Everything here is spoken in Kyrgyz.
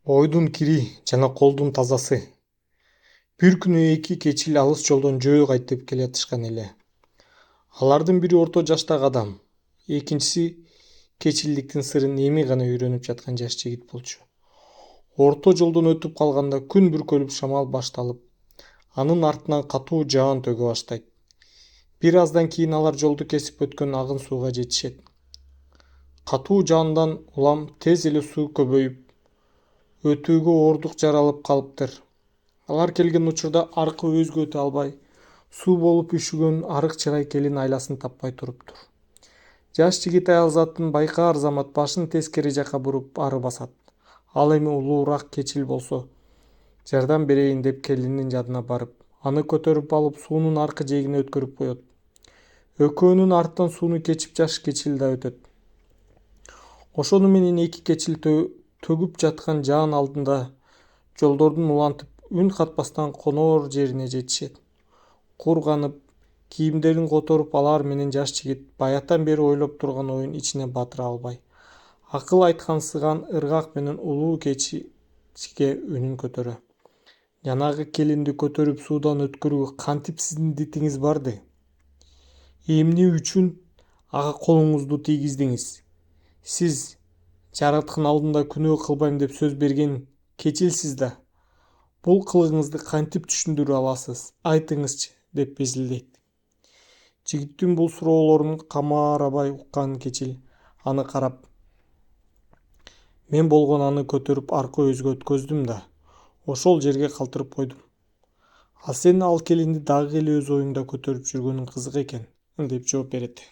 Ойдун кири жана колдун тазасы. Бир күнү эки кечил алыс жолдон жөө кайтып келатышкан эле. Алардын бири орто жаштагы адам, экинчиси кечилдиктин сырын эми гана үйрөнүп жаткан жаш жигит болчу. Орто жолдон өтүп калганда күн бүркөлүп шамал башталып, анын артынан катуу жаан төгө баштайт. Бир аздан кийин алар жолду кесип өткөн агын сууга жетишет. Катуу жаандан улам тез эле суу көбөйүп, өтүүгө оордук жаралып калыптыр. Алар келген учурда аркы өзгө өтө албай, суу болуп үшүгөн арык чыгай келин айласын таппай туруптур. Жаш жигит аял затын байкаар замат башын тескери жака буруп ары басат. Ал эми улуураак кечил болсо жардам берейин деп келинин жадына барып, аны көтөрүп алып суунун аркы жээгине өткөрүп коет. Экөөнүн артынан сууну кечип жаш кечил да өтөт. Ошону менен эки кечил төгүп жаткан жаан алдында жолдордун улантып үн катпастан коноор жерине жетишет. Курганып, кийимдерин которуп алар менен жаш жигит баятан бери ойлоп турган оюн ичине батыра албай, акыл айткансыган ыргак менен улуу кечке үнүн көтөрө. Жанагы келинди көтөрүп суудан өткөрүүгө кантип сиздин дитиңиз барды? Эмне үчүн ага колуңузду тийгиздиңиз? Сиз жараткан алдында күнөө кылбайм деп сөз берген кечилсиз да. Бул кылыгыңызды кантип түшүндүрө аласыз? Айтыңызчы, деп безилдейт. Жигиттин бул суроолорун камарабай уккан кечил аны карап: мен болгон аны көтөрүп аркы өзгө өткөздүм да, ошол жерге калтырып койдум. Сен ал келинди дагы эле өз оюңда көтөрүп жүргөнүң кызык экен, деп жооп берет.